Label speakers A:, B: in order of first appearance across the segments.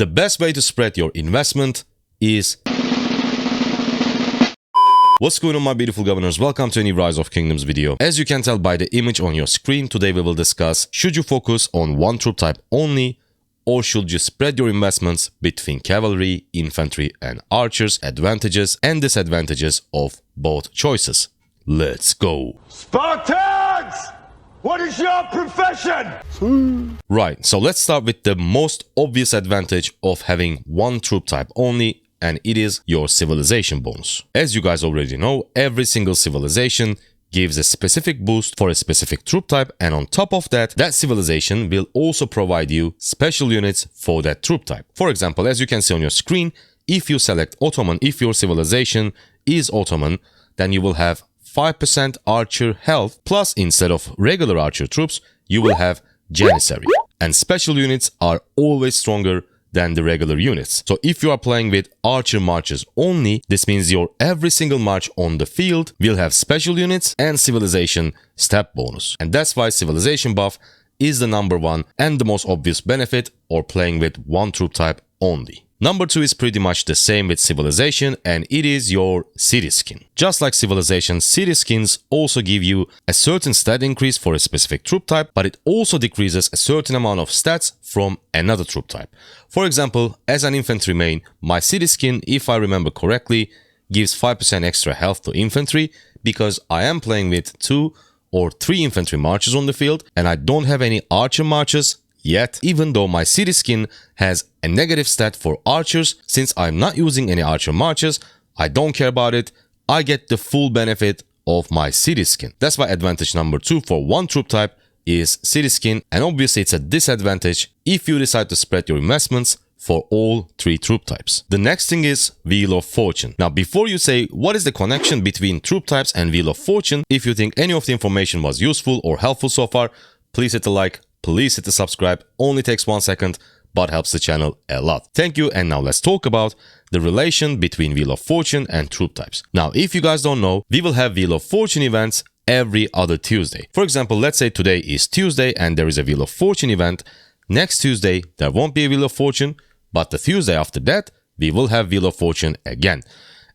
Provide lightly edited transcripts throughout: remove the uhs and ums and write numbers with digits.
A: The best way to spread your investment is... What's going on, my beautiful governors? Welcome to any Rise of Kingdoms video. As you can tell by the image on your screen, today we will discuss, should you focus on one troop type only, or should you spread your investments between cavalry, infantry and archers, advantages and disadvantages of both choices. Let's go.
B: Spartans! What is your profession?
A: Right, so let's start with the most obvious advantage of having one troop type only, and it is your civilization bonus. As you guys already know, every single civilization gives a specific boost for a specific troop type, and on top of that, that civilization will also provide you special units for that troop type. For example, as you can see on your screen, if you select Ottoman, if your civilization is Ottoman, then you will have 5% archer health, plus instead of regular archer troops, you will have Janissary. And special units are always stronger than the regular units. So if you are playing with archer marches only, this means your every single march on the field will have special units and civilization step bonus. And that's why civilization buff is the number one and the most obvious benefit of playing with one troop type only. Number two is pretty much the same with civilization, and it is your city skin. Just like civilization, city skins also give you a certain stat increase for a specific troop type, but it also decreases a certain amount of stats from another troop type. For example, as an infantry main, my city skin, if I remember correctly, gives 5% extra health to infantry because I am playing with 2 or 3 infantry marches on the field and I don't have any archer marches yet, even though my city skin has a negative stat for archers. Since I'm not using any archer marches, I don't care about it. I get the full benefit of my city skin. That's why advantage number 2 for one troop type is city skin, and obviously it's a disadvantage if you decide to spread your investments for all 3 troop types. The next thing is Wheel of Fortune. Now, before you say what is the connection between troop types and Wheel of Fortune, if you think any of the information was useful or helpful so far, please hit the like, please hit the subscribe. Only takes 1 second, but helps the channel a lot. Thank you, and now let's talk about the relation between Wheel of Fortune and troop types. Now, if you guys don't know, we will have Wheel of Fortune events every other Tuesday. For example, let's say today is Tuesday and there is a Wheel of Fortune event. Next Tuesday, there won't be a Wheel of Fortune, but the Tuesday after that, we will have Wheel of Fortune again.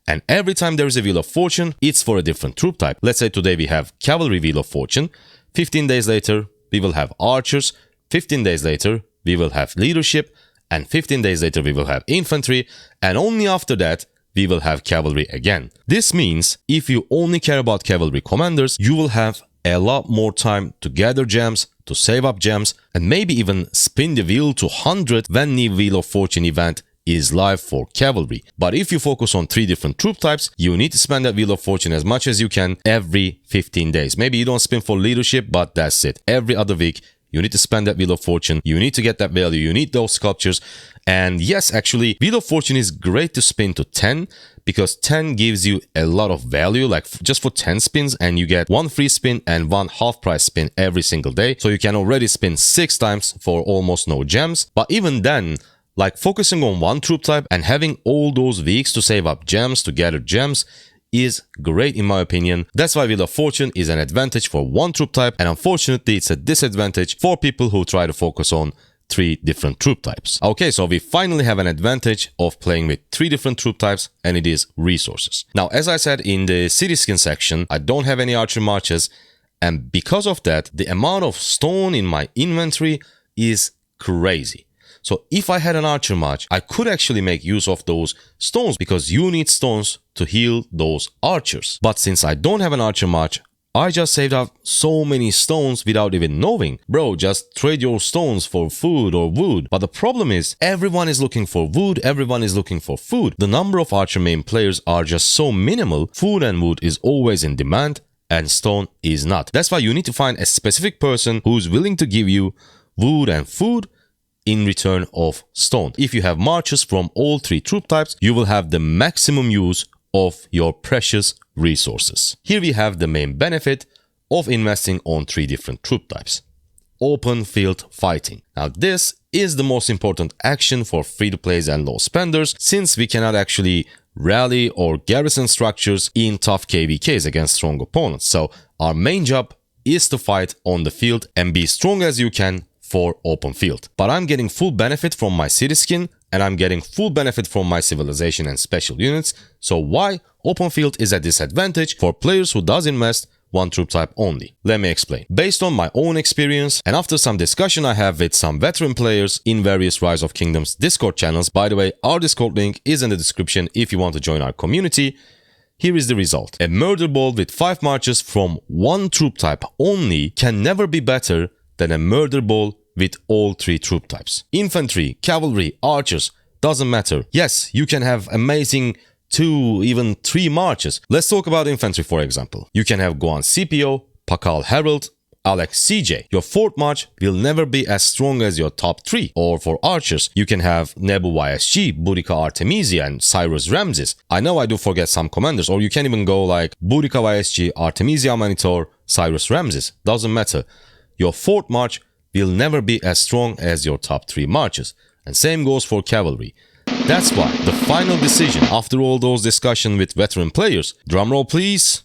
A: And every time there is a Wheel of Fortune, it's for a different troop type. Let's say today we have Cavalry Wheel of Fortune. 15 days later, we will have archers. 15 days later, we will have leadership. And 15 days later, we will have infantry. And only after that, we will have cavalry again. This means if you only care about cavalry commanders, you will have a lot more time to gather gems, to save up gems, and maybe even spin the wheel to 100 when the Wheel of Fortune event is live for cavalry. But if you focus on 3 different troop types, you need to spend that Wheel of Fortune as much as you can every 15 days. Maybe you don't spin for leadership, but that's it. Every other week, you need to spend that Wheel of Fortune. You need to get that value. You need those sculptures. And yes, actually, Wheel of Fortune is great to spin to 10 because 10 gives you a lot of value, like just for 10 spins, and you get 1 free spin and 1 half price spin every single day. So you can already spin 6 times for almost no gems. But even then, like focusing on one troop type and having all those weeks to save up gems, to gather gems, is great in my opinion. That's why Wheel of Fortune is an advantage for one troop type, and unfortunately it's a disadvantage for people who try to focus on 3 different troop types. Okay, so we finally have an advantage of playing with 3 different troop types, and it is resources. Now, as I said in the city skin section, I don't have any archer marches, and because of that, the amount of stone in my inventory is crazy. So if I had an archer march, I could actually make use of those stones because you need stones to heal those archers. But since I don't have an archer march, I just saved up so many stones without even knowing. Bro, just trade your stones for food or wood. But the problem is, everyone is looking for wood, everyone is looking for food. The number of archer main players are just so minimal. Food and wood is always in demand and stone is not. That's why you need to find a specific person who's willing to give you wood and food in return of stone. If you have marches from all 3 troop types, you will have the maximum use of your precious resources. Here we have the main benefit of investing on 3 different troop types. Open field fighting. Now this is the most important action for free-to-plays and low spenders, since we cannot actually rally or garrison structures in tough KVKs against strong opponents. So our main job is to fight on the field and be strong as you can for open field. But I'm getting full benefit from my city skin and I'm getting full benefit from my civilization and special units. So why open field is a disadvantage for players who does invest one troop type only? Let me explain. Based on my own experience and after some discussion I have with some veteran players in various Rise of Kingdoms Discord channels, by the way, our Discord link is in the description if you want to join our community. Here is the result. A murder ball with 5 marches from one troop type only can never be better than a murder ball with all 3 troop types. Infantry, cavalry, archers, doesn't matter. Yes, you can have amazing 2, even 3 marches. Let's talk about infantry for example. You can have Guan Scipio, Pakal Herald, Alex CJ. Your 4th march will never be as strong as your top 3. Or for archers, you can have Nebu YSG, Boudica Artemisia, and Cyrus Ramses. I know I do forget some commanders, or you can even go like Boudica YSG, Artemisia Manitor, Cyrus Ramses. Doesn't matter. Your 4th march will never be as strong as your top 3 marches. And same goes for cavalry. That's why the final decision after all those discussions with veteran players, drumroll please,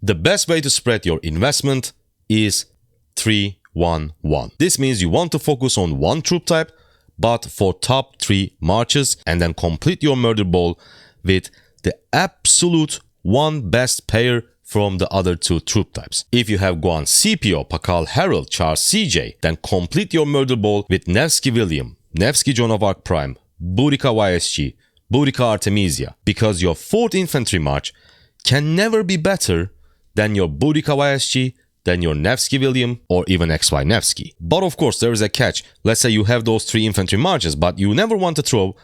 A: the best way to spread your investment is 3-1-1. This means you want to focus on one troop type, but for top 3 marches, and then complete your murder ball with the absolute one best pair from the other 2 troop types. If you have Guan Scipio, Pakal Herald, Charles CJ, then complete your murder ball with Nevsky William, Nevsky Joan of Arc Prime, Boudica YSG, Boudica Artemisia, because your 4th infantry march can never be better than your Boudica YSG, than your Nevsky William, or even XY Nevsky. But of course there is a catch. Let's say you have those 3 infantry marches, but you never want to throw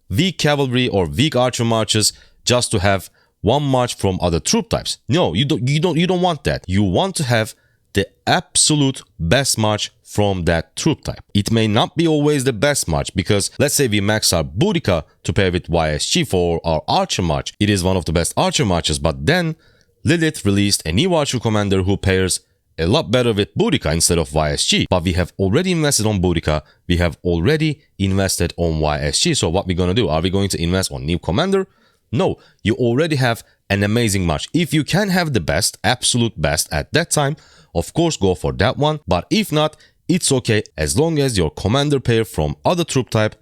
A: weak cavalry or weak archer marches just to have one march from other troop types. No, you don't want that. You want to have the absolute best march from that troop type. It may not be always the best march, because let's say we max our Boudica to pair with YSG for our archer march. It is one of the best archer marches, but then Lilith released a new archer commander who pairs a lot better with Boudica instead of YSG. But we have already invested on Boudica, we have already invested on YSG. So what we're gonna do? Are we going to invest on new commander? No, you already have an amazing march. If you can have the best, absolute best at that time, of course go for that one. But if not, it's okay as long as your commander pair from other troop type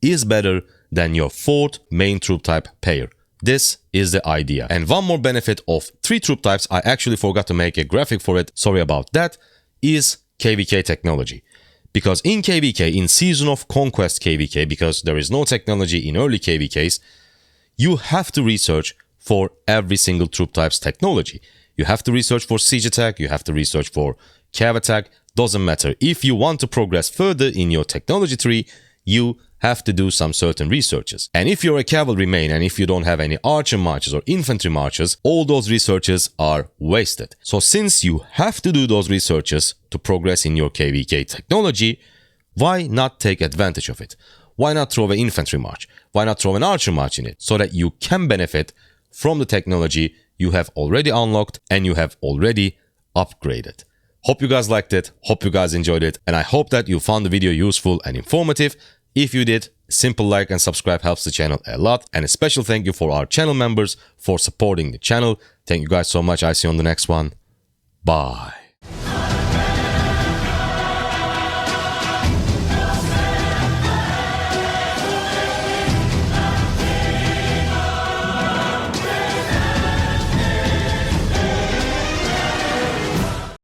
A: is better than your 4th main troop type pair. This is the idea. And one more benefit of 3 troop types, I actually forgot to make a graphic for it, sorry about that, is KVK technology. Because in KVK, in Season of Conquest KVK, because there is no technology in early KVKs, you have to research for every single troop type's technology. You have to research for siege attack, you have to research for cav attack, doesn't matter. If you want to progress further in your technology tree, you have to do some certain researches. And if you're a cavalry main and if you don't have any archer marches or infantry marches, all those researches are wasted. So since you have to do those researches to progress in your KVK technology, why not take advantage of it? Why not throw an infantry march? Why not throw an archer march in it? So that you can benefit from the technology you have already unlocked and you have already upgraded. Hope you guys liked it, hope you guys enjoyed it, and I hope that you found the video useful and informative. If you did, simple like and subscribe helps the channel a lot. And a special thank you for our channel members for supporting the channel. Thank you guys so much. I see you on the next one. Bye.